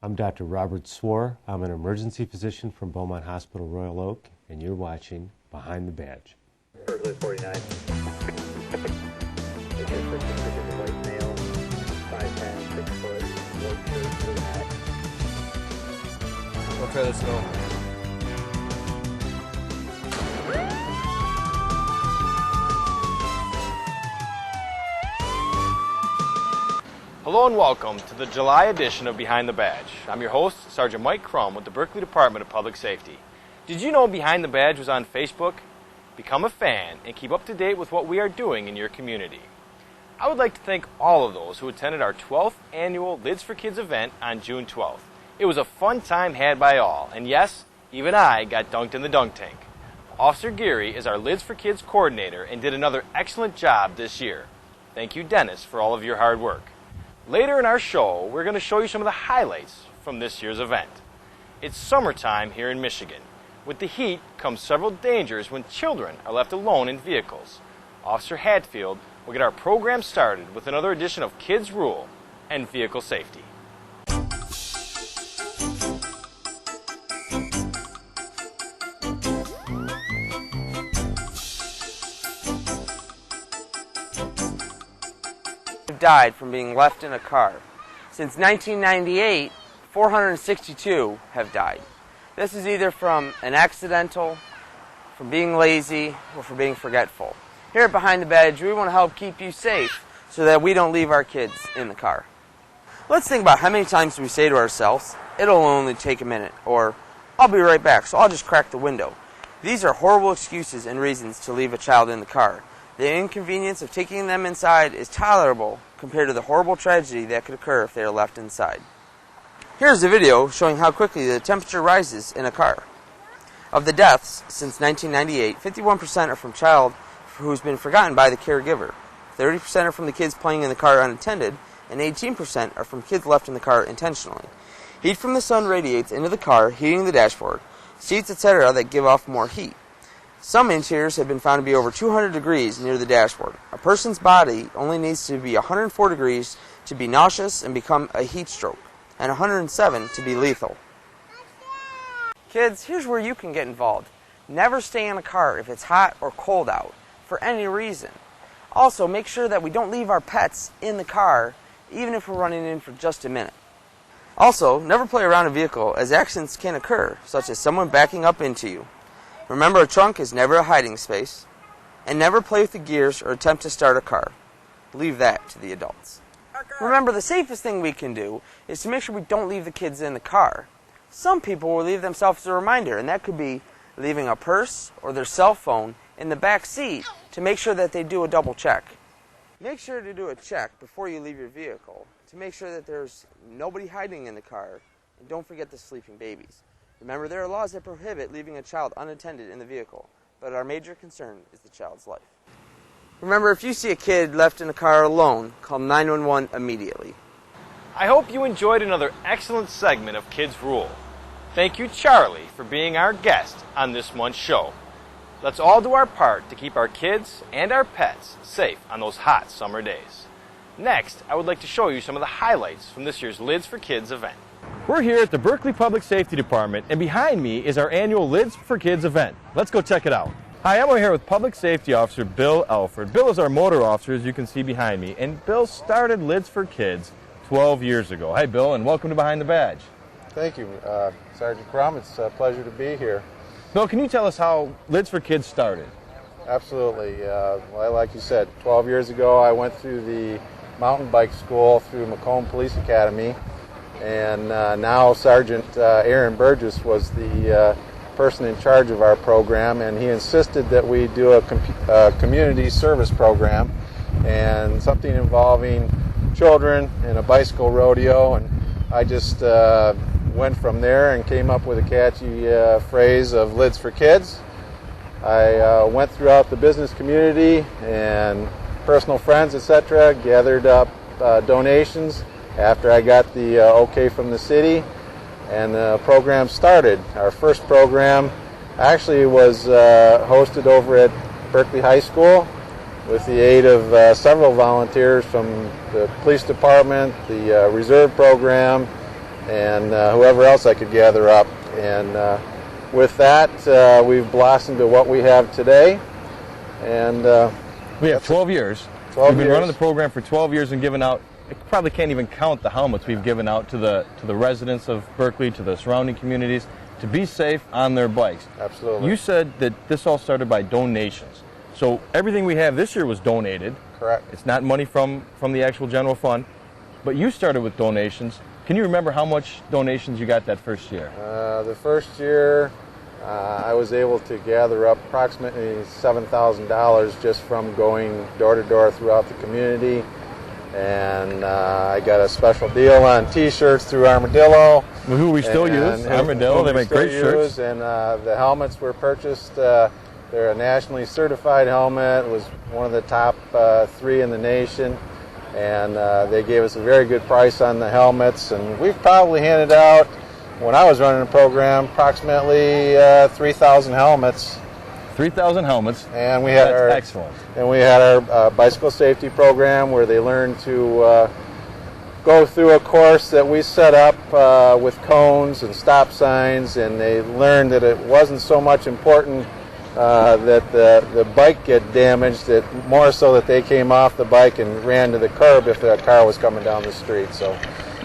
I'm Dr. Robert Swore. I'm an emergency physician from Beaumont Hospital Royal Oak, and you're watching Behind the Badge. Berkeley 49. White male, 5'10", 6 foot, white shirt, blue hat. Okay, let's go. Hello and welcome to the July edition of Behind the Badge. I'm your host, Sergeant Mike Crum with the Berkeley Department of Public Safety. Did you know Behind the Badge was on Facebook? Become a fan and keep up to date with what we are doing in your community. I would like to thank all of those who attended our 12th annual Lids for Kids event on June 12th. It was a fun time had by all, and yes, even I got dunked in the dunk tank. Officer Geary is our Lids for Kids coordinator and did another excellent job this year. Thank you, Dennis, for all of your hard work. Later in our show, we're going to show you some of the highlights from this year's event. It's summertime here in Michigan. With the heat comes several dangers when children are left alone in vehicles. Officer Hatfield will get our program started with another edition of Kids Rule and Vehicle Safety. Died from being left in a car. Since 1998, 462 have died. This is either from an accidental, from being lazy, or from being forgetful. Here at Behind the Badge, we want to help keep you safe so that we don't leave our kids in the car. Let's think about how many times we say to ourselves, it'll only take a minute, or I'll be right back, so I'll just crack the window. These are horrible excuses and reasons to leave a child in the car. The inconvenience of taking them inside is tolerable compared to the horrible tragedy that could occur if they are left inside. Here's a video showing how quickly the temperature rises in a car. Of the deaths since 1998, 51% are from child who's been forgotten by the caregiver, 30% are from the kids playing in the car unattended, and 18% are from kids left in the car intentionally. Heat from the sun radiates into the car, heating the dashboard, seats, etc. that give off more heat. Some interiors have been found to be over 200 degrees near the dashboard. A person's body only needs to be 104 degrees to be nauseous and become a heat stroke, and 107 to be lethal. Kids, here's where you can get involved. Never stay in a car if it's hot or cold out, for any reason. Also, make sure that we don't leave our pets in the car, even if we're running in for just a minute. Also, never play around a vehicle, as accidents can occur, such as someone backing up into you. Remember, a trunk is never a hiding space, and never play with the gears or attempt to start a car. Leave that to the adults. Remember, the safest thing we can do is to make sure we don't leave the kids in the car. Some people will leave themselves as a reminder, and that could be leaving a purse or their cell phone in the back seat to make sure that they do a double check. Make sure to do a check before you leave your vehicle to make sure that there's nobody hiding in the car, and don't forget the sleeping babies. Remember, there are laws that prohibit leaving a child unattended in the vehicle, but our major concern is the child's life. Remember, if you see a kid left in a car alone, call 911 immediately. I hope you enjoyed another excellent segment of Kids Rule. Thank you, Charlie, for being our guest on this month's show. Let's all do our part to keep our kids and our pets safe on those hot summer days. Next, I would like to show you some of the highlights from this year's Lids for Kids event. We're here at the Berkeley Public Safety Department, and behind me is our annual Lids for Kids event. Let's go check it out. Hi, I'm over here with Public Safety Officer Bill Elford. Bill is our motor officer, as you can see behind me, and Bill started Lids for Kids 12 years ago. Hi, Bill, and welcome to Behind the Badge. Thank you, Sergeant Crum. It's a pleasure to be here. Bill, can you tell us how Lids for Kids started? Absolutely. Well, like you said, 12 years ago I went through the mountain bike school through Macomb Police Academy, and now Sergeant Aaron Burgess was the person in charge of our program, and he insisted that we do a community service program and something involving children and a bicycle rodeo, and I just went from there and came up with a catchy phrase of Lids for Kids. I went throughout the business community and personal friends, etc., gathered up donations after I got the okay from the city, and the program started. Our first program actually was hosted over at Berkeley High School with the aid of several volunteers from the police department, the reserve program, and whoever else I could gather up. And with that, we've blossomed to what we have today. And We have 12 years. 12 We've been years. running the program for 12 years and giving out, I probably can't even count the helmets we've given out to the residents of Berkeley, to the surrounding communities, to be safe on their bikes. Absolutely. You said that this all started by donations. So everything we have this year was donated. Correct. It's not money from the actual general fund, but you started with donations. Can you remember how much donations you got that first year? The first year, I was able to gather up approximately $7,000 just from going door to door throughout the community. And I got a special deal on T-shirts through Armadillo. Who we still use, Armadillo. They make great shirts. And the helmets were purchased. They're a nationally certified helmet. It was one of the top 3 in the nation. And they gave us a very good price on the helmets. And we've probably handed out, when I was running the program, approximately 3,000 helmets. 3,000 helmets. And we had That's excellent. And we had our bicycle safety program where they learned to go through a course that we set up with cones and stop signs, and they learned that it wasn't so much important that the bike get damaged, that more so that they came off the bike and ran to the curb if a car was coming down the street. So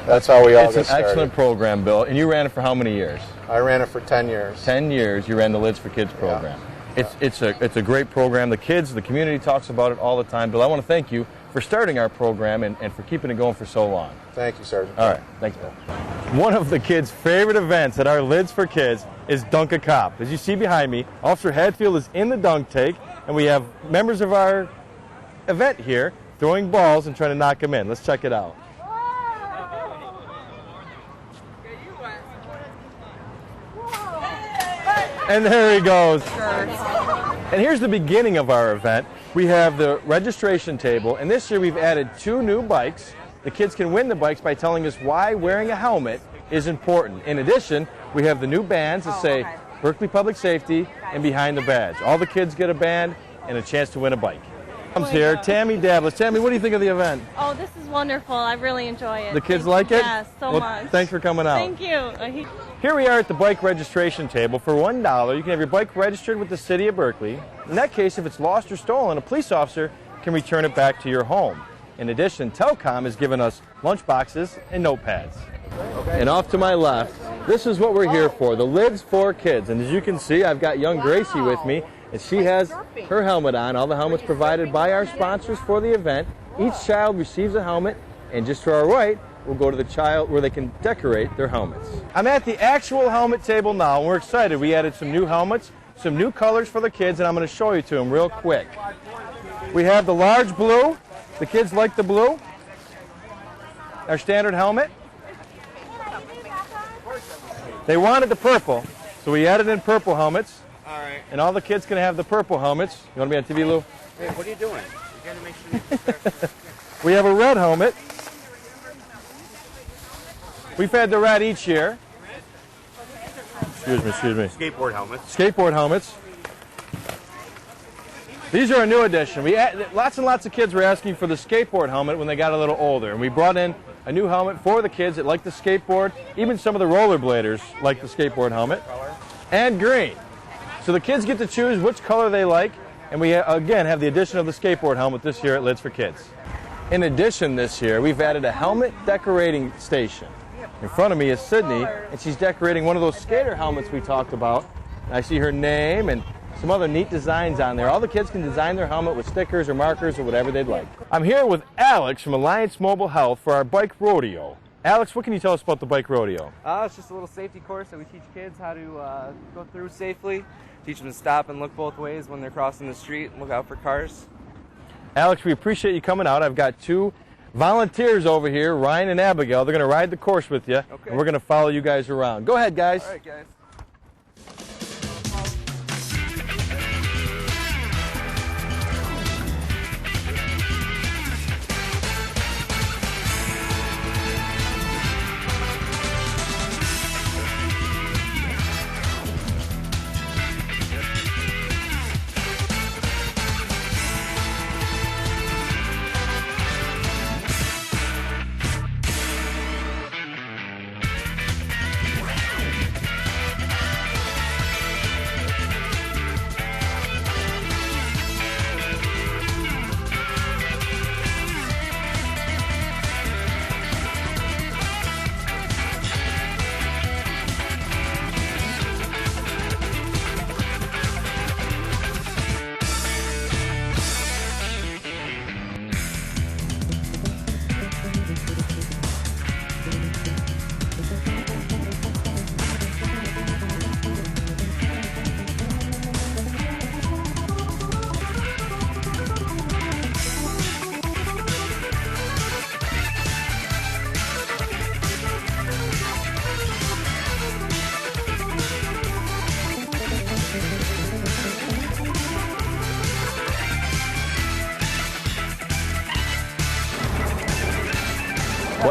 that's how we all got started. It's an excellent program, Bill. And you ran it for how many years? I ran it for 10 years. 10 years you ran the Lids for Kids program. It's a great program. The kids, the community talks about it all the time. Bill, I want to thank you for starting our program and for keeping it going for so long. Thank you, Sergeant. All right, thanks, Bill. One of the kids' favorite events at our Lids for Kids is Dunk a Cop. As you see behind me, Officer Hadfield is in the dunk tank, and we have members of our event here throwing balls and trying to knock them in. Let's check it out. And there he goes. And here's the beginning of our event. We have the registration table, and this year we've added 2 new bikes. The kids can win the bikes by telling us why wearing a helmet is important. In addition, we have the new bands that say Berkeley Public Safety and Behind the Badge. All the kids get a band and a chance to win a bike. Comes here, Tammy Davlis. Tammy, what do you think of the event? Oh, this is wonderful. I really enjoy it. The kids like it? Yes, so much. Thanks for coming out. Thank you. Here we are at the bike registration table. For $1, you can have your bike registered with the City of Berkeley. In that case, if it's lost or stolen, a police officer can return it back to your home. In addition, Telcom has given us lunch boxes and notepads. And off to my left, this is what we're here for, the Lids for Kids. And as you can see, I've got young Gracie with me, and she has her helmet on. All the helmets provided by our sponsors for the event. Each child receives a helmet, and just to our right, we'll go to the child where they can decorate their helmets. I'm at the actual helmet table now, and we're excited. We added some new helmets, some new colors for the kids, and I'm going to show you to them real quick. We have the large blue. The kids like the blue. Our standard helmet. They wanted the purple, so we added in purple helmets. All right. And all the kids can have the purple helmets. You want to be on TV, Lou? Hey, what are you doing? You gotta make sure We have a red helmet. We've had the red each year. Excuse me. Skateboard helmets. Skateboard helmets. These are a new addition. Lots and lots of kids were asking for the skateboard helmet when they got a little older, and we brought in a new helmet for the kids that like the skateboard. Even some of the rollerbladers like the skateboard helmet. And green. So the kids get to choose which color they like, and we again have the addition of the skateboard helmet this year at Lids for Kids. In addition, this year we've added a helmet decorating station. In front of me is Sydney, and she's decorating one of those skater helmets we talked about. And I see her name and some other neat designs on there. All the kids can design their helmet with stickers or markers or whatever they'd like. I'm here with Alex from Alliance Mobile Health for our bike rodeo. Alex, what can you tell us about the bike rodeo? It's just a little safety course that we teach kids how to go through safely. Teach them to stop and look both ways when they're crossing the street and look out for cars. Alex, we appreciate you coming out. I've got 2 volunteers over here, Ryan and Abigail. They're going to ride the course with you, Okay. and we're going to follow you guys around. Go ahead, guys. All right, guys.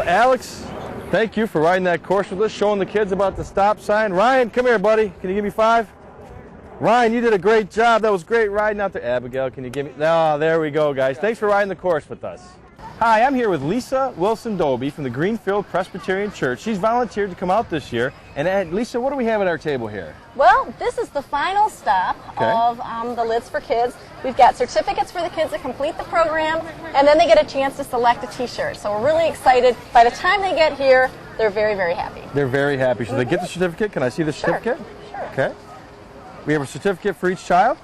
Alex, thank you for riding that course with us, showing the kids about the stop sign. Ryan, come here, buddy. Can you give me 5? Ryan, you did a great job. That was great riding out there. Abigail, can you give me... Oh, there we go, guys. Thanks for riding the course with us. Hi, I'm here with Lisa Wilson-Dobie from the Greenfield Presbyterian Church. She's volunteered to come out this year. And Lisa, what do we have at our table here? Well, this is the final stop Okay. of the Lids for Kids. We've got certificates for the kids that complete the program, and then they get a chance to select a t-shirt. So we're really excited. By the time they get here, they're very, very happy. They're very happy. So they get the certificate. Can I see the certificate? Sure. Okay. We have a certificate for each child.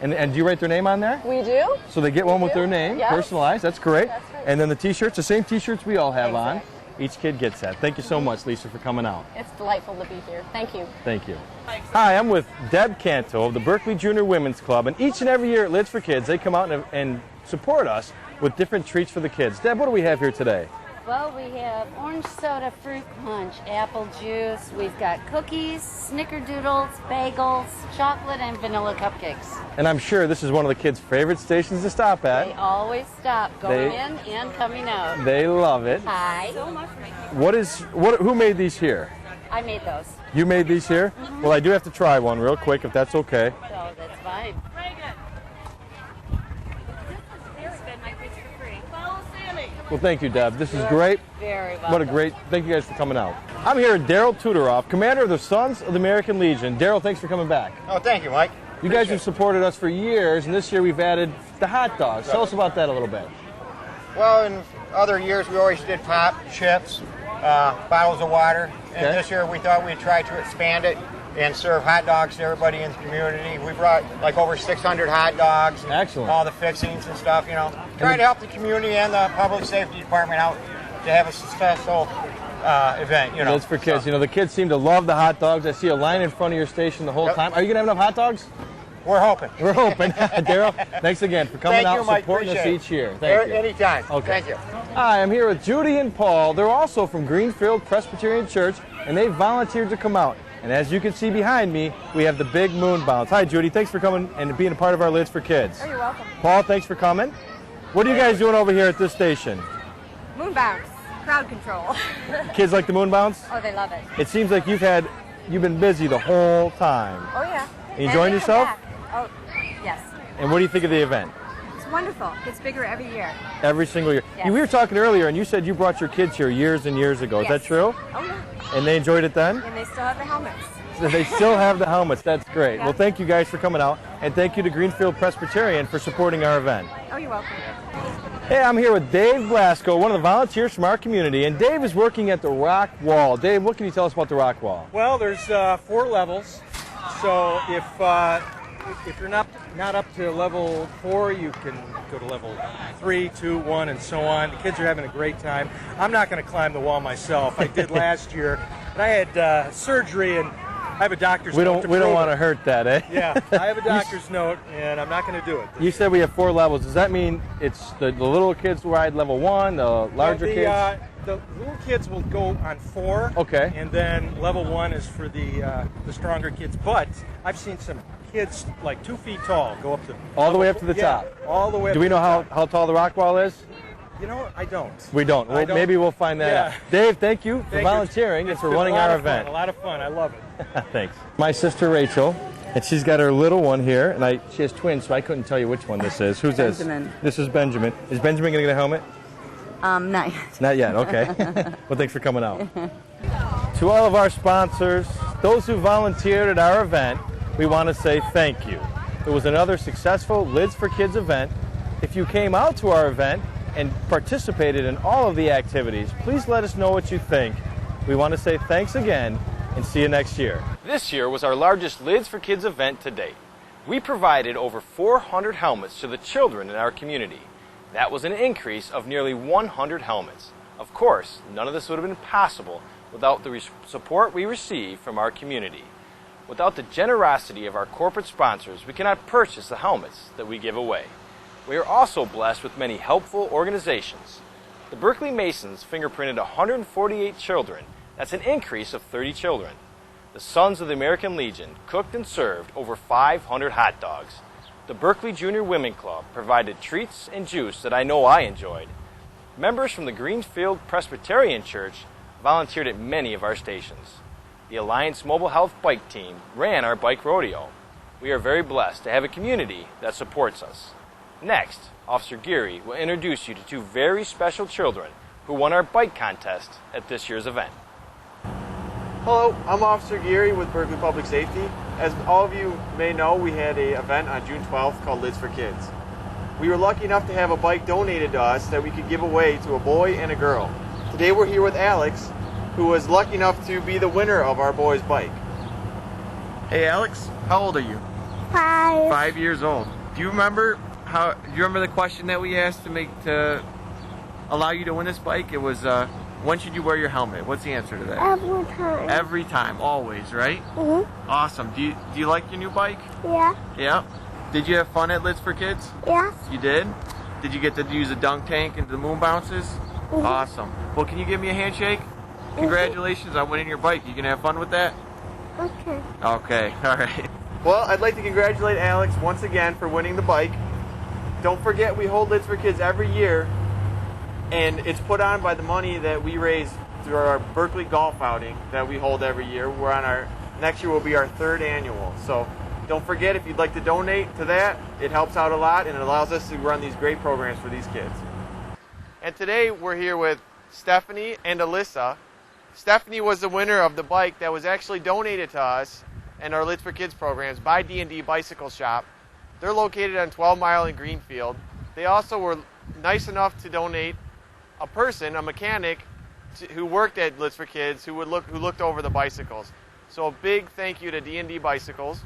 And do you write their name on there? We do. So they get one with do. their name, Yes. personalized. That's great. That's right. And then the t-shirts, the same t-shirts we all have on. Exactly. Each kid gets that. Thank you so much, Lisa, for coming out. It's delightful to be here. Thank you. Thank you. Hi, I'm with Deb Canto of the Berkeley Junior Women's Club. And each and every year at Lids for Kids, they come out and support us with different treats for the kids. Deb, what do we have here today? Well, we have orange soda fruit punch, apple juice. We've got cookies, snickerdoodles, bagels, chocolate, and vanilla cupcakes. And I'm sure this is one of the kids' favorite stations to stop They at. always stop going They- in and coming out. They love it. Hi. Who made these here? I made those, You made these here? Well, I do have to try one real quick, if that's okay. so that's fine. Well, thank you, Deb. This is great. Very welcome. What a great, thank you guys for coming out. I'm here with Daryl Tudoroff, commander of the Sons of the American Legion. Daryl, thanks for coming back. Oh, thank you, Mike. You guys have supported us for years, and this year we've added the hot dogs. Tell us about that a little bit. Well, in other years we always did pop, chips, bottles of water, and Okay. this year we thought we'd try to expand it and serve hot dogs to everybody in the community. We brought like over 600 hot dogs. And Excellent. all the fixings and stuff, you know. Trying to help the community and the public safety department out to have a successful event, you know. That's for kids. You know, the kids seem to love the hot dogs. I see a line in front of your station the whole Yep. time. Are you going to have enough hot dogs? We're hoping. We're hoping. Daryl, thanks again for coming Thank out you, and Mike. supporting us Appreciate it. each year. Thank you. Anytime. Okay. Thank you. Hi, I'm here with Judy and Paul. They're also from Greenfield Presbyterian Church, and they volunteered to come out. And as you can see behind me, we have the big moon bounce. Hi, Judy. Thanks for coming and being a part of our Lids for Kids. Oh, you're welcome. Paul, thanks for coming. What are you guys doing over here at this station? Moon bounce, crowd control. Kids like the moon bounce? Oh, they love it. It seems like you've been busy the whole time. Oh, yeah. You enjoying yourself? Oh, yes. And what do you think of the event? It's wonderful. Gets bigger every year. Every single year. Yes. We were talking earlier, and you said you brought your kids here years and years ago. Is that Yes. true? Oh, yeah. And they enjoyed it then? And they still have the helmets. They still have the helmets. That's great. Yeah. Well, thank you guys for coming out, and thank you to Greenfield Presbyterian for supporting our event. Oh, you're welcome. Hey, I'm here with Dave Blasco, one of the volunteers from our community, and Dave is working at the Rock Wall. Dave, what can you tell us about the Rock Wall? Well, there's 4 levels, so if you're not up to level 4, you can go to level 3, 2, 1, and so on. The kids are having a great time. I'm not going to climb the wall myself. I did last year, and I had surgery, and I have a doctor's note. We don't want to hurt that, eh? Yeah, I have a doctor's note, and I'm not going to do it. You said we have 4 levels. Does that mean it's the little kids ride level 1, the larger kids? The little kids will go on 4. Okay. And then level 1 is for the stronger kids. But I've seen some kids like 2 feet tall go up to All the way up to the top? All the way up Do we to know the how tall the Rock Wall is? You know, I don't. We don't. Well, I don't. maybe we'll find that Yeah. out. Dave, thank you for Thank you. volunteering and It's for been running a lot our of fun, event. A lot of fun. I love it. Thanks. My sister Rachel, and she's got her little one here, and she has twins, so I couldn't tell you which one this is. Who's this? Benjamin. This is Benjamin. Is Benjamin going to get a helmet? Not yet. Not yet, okay. Well, thanks for coming out. To all of our sponsors, those who volunteered at our event, we want to say thank you. It was another successful Lids for Kids event. If you came out to our event and participated in all of the activities, please let us know what you think. We want to say thanks again and see you next year. This year was our largest Lids for Kids event to date. We provided over 400 helmets to the children in our community. That was an increase of nearly 100 helmets. Of course, none of this would have been possible without the support we received from our community. Without the generosity of our corporate sponsors, we cannot purchase the helmets that we give away. We are also blessed with many helpful organizations. The Berkeley Masons fingerprinted 148 children. That's an increase of 30 children. The Sons of the American Legion cooked and served over 500 hot dogs. The Berkeley Junior Women Club provided treats and juice that I know I enjoyed. Members from the Greenfield Presbyterian Church volunteered at many of our stations. The Alliance Mobile Health Bike Team ran our bike rodeo. We are very blessed to have a community that supports us. Next, Officer Geary will introduce you to two very special children who won our bike contest at this year's event. Hello, I'm Officer Geary with Berkeley Public Safety. As all of you may know, we had an event on June 12th called Lids for Kids. We were lucky enough to have a bike donated to us that we could give away to a boy and a girl. Today we're here with Alex, who was lucky enough to be the winner of our boy's bike. Hey Alex, how old are you? 5. 5 years old. Do you remember the question that we asked to allow you to win this bike? It was when should you wear your helmet? What's the answer to that? Every time. Every time, always, right? Mm-hmm. Awesome. Do you like your new bike? Yeah. Yeah. Did you have fun at Lids for Kids? Yes. You did? Did you get to use the dunk tank and the moon bounces? Mm-hmm. Awesome. Well, can you give me a handshake? Congratulations on winning your bike. You can have fun with that? Okay. Okay, all right. Well, I'd like to congratulate Alex once again for winning the bike. Don't forget, we hold Lids for Kids every year, and it's put on by the money that we raise through our Berkeley golf outing that we hold every year. Next year will be our 3rd annual. So don't forget, if you'd like to donate to that, it helps out a lot and it allows us to run these great programs for these kids. And today we're here with Stephanie and Alyssa. Stephanie was the winner of the bike that was actually donated to us and our Lids for Kids programs by D&D Bicycle Shop. They're located on 12 Mile in Greenfield. They also were nice enough to donate a mechanic, who worked at Lids for Kids, who looked over the bicycles. So a big thank you to D&D Bicycles,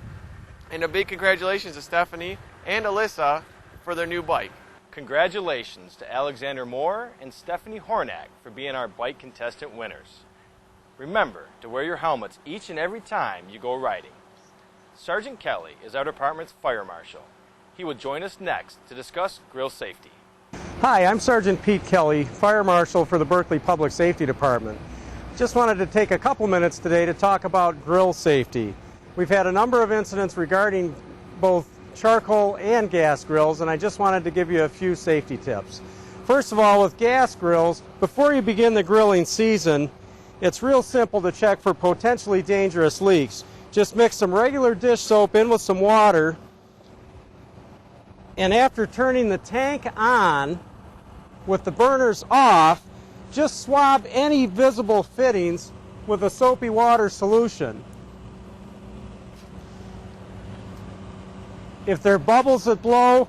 and a big congratulations to Stephanie and Alyssa for their new bike. Congratulations to Alexander Moore and Stephanie Hornak for being our bike contestant winners. Remember to wear your helmets each and every time you go riding. Sergeant Kelly is our department's fire marshal. He will join us next to discuss grill safety. Hi, I'm Sergeant Pete Kelly, Fire Marshal for the Berkeley Public Safety Department. Just wanted to take a couple minutes today to talk about grill safety. We've had a number of incidents regarding both charcoal and gas grills, and I just wanted to give you a few safety tips. First of all, with gas grills, before you begin the grilling season, it's real simple to check for potentially dangerous leaks. Just mix some regular dish soap in with some water, and after turning the tank on with the burners off, just swab any visible fittings with a soapy water solution. If there are bubbles that blow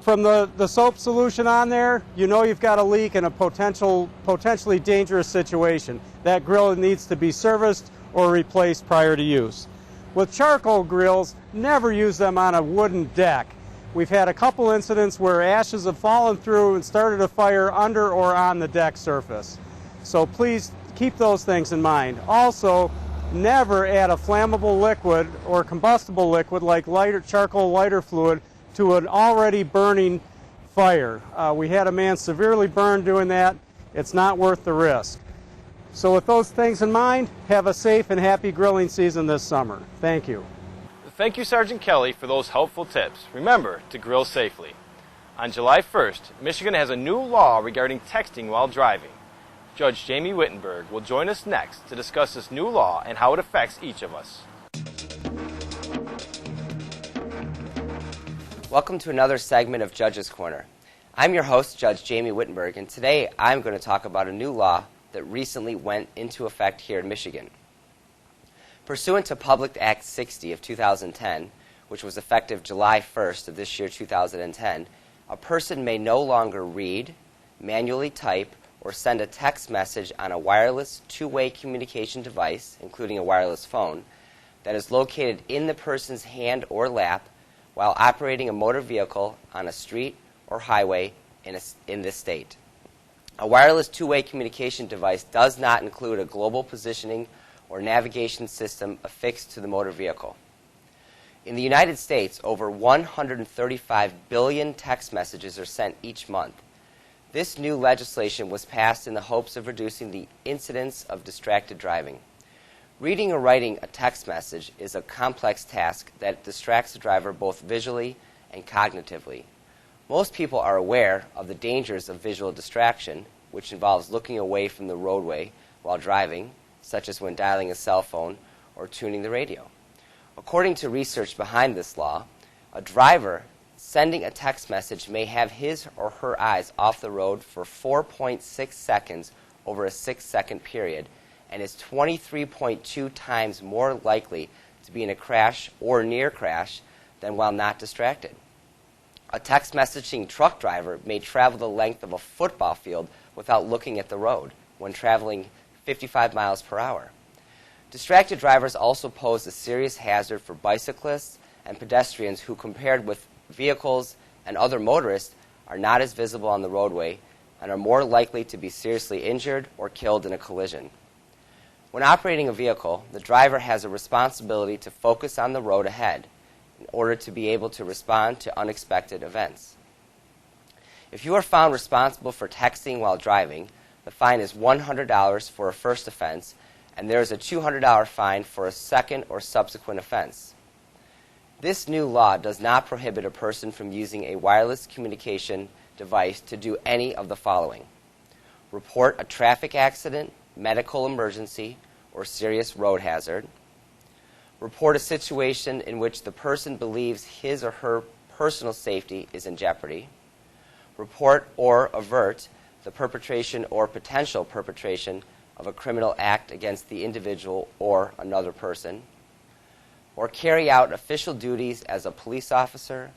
from the soap solution on there, you know you've got a leak in a potentially dangerous situation. That grill needs to be serviced or replaced prior to use. With charcoal grills, never use them on a wooden deck. We've had a couple incidents where ashes have fallen through and started a fire under or on the deck surface. So please keep those things in mind. Also, never add a flammable liquid or combustible liquid like charcoal lighter fluid to an already burning fire. We had a man severely burned doing that. It's not worth the risk. So with those things in mind, have a safe and happy grilling season this summer. Thank you. Thank you, Sergeant Kelly, for those helpful tips. Remember to grill safely. On July 1st, Michigan has a new law regarding texting while driving. Judge Jamie Wittenberg will join us next to discuss this new law and how it affects each of us. Welcome to another segment of Judge's Corner. I'm your host, Judge Jamie Wittenberg, and today I'm going to talk about a new law that recently went into effect here in Michigan. Pursuant to Public Act 60 of 2010, which was effective July 1st of this year, 2010, a person may no longer read, manually type, or send a text message on a wireless two-way communication device, including a wireless phone, that is located in the person's hand or lap while operating a motor vehicle on a street or highway in this state. A wireless two-way communication device does not include a global positioning or navigation system affixed to the motor vehicle. In the United States, over 135 billion text messages are sent each month. This new legislation was passed in the hopes of reducing the incidence of distracted driving. Reading or writing a text message is a complex task that distracts the driver both visually and cognitively. Most people are aware of the dangers of visual distraction, which involves looking away from the roadway while driving, such as when dialing a cell phone or tuning the radio. According to research behind this law, a driver sending a text message may have his or her eyes off the road for 4.6 seconds over a 6-second period and is 23.2 times more likely to be in a crash or near crash than while not distracted. A text messaging truck driver may travel the length of a football field without looking at the road when traveling 55 miles per hour. Distracted drivers also pose a serious hazard for bicyclists and pedestrians who, compared with vehicles and other motorists, are not as visible on the roadway and are more likely to be seriously injured or killed in a collision. When operating a vehicle, the driver has a responsibility to focus on the road ahead in order to be able to respond to unexpected events. If you are found responsible for texting while driving, the fine is $100 for a first offense, and there is a $200 fine for a second or subsequent offense. This new law does not prohibit a person from using a wireless communication device to do any of the following: report a traffic accident, medical emergency, or serious road hazard, report a situation in which the person believes his or her personal safety is in jeopardy, report or avert the perpetration or potential perpetration of a criminal act against the individual or another person, or carry out official duties as a police officer,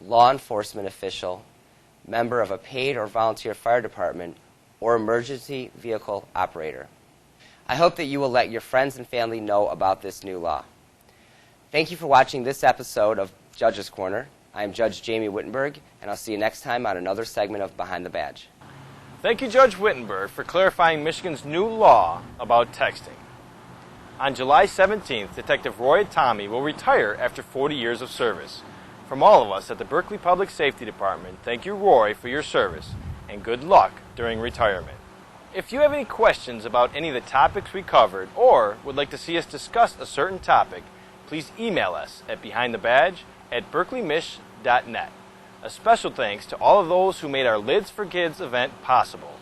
law enforcement official, member of a paid or volunteer fire department, or emergency vehicle operator. I hope that you will let your friends and family know about this new law. Thank you for watching this episode of Judge's Corner. I am Judge Jamie Wittenberg, and I'll see you next time on another segment of Behind the Badge. Thank you, Judge Wittenberg, for clarifying Michigan's new law about texting. On July 17th, Detective Roy Atami will retire after 40 years of service. From all of us at the Berkeley Public Safety Department, thank you, Roy, for your service, and good luck during retirement. If you have any questions about any of the topics we covered or would like to see us discuss a certain topic, please email us at behindthebadge@berkeleymish.net. A special thanks to all of those who made our Lids for Kids event possible.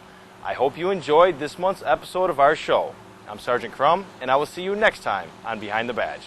I hope you enjoyed this month's episode of our show. I'm Sergeant Crum, and I will see you next time on Behind the Badge.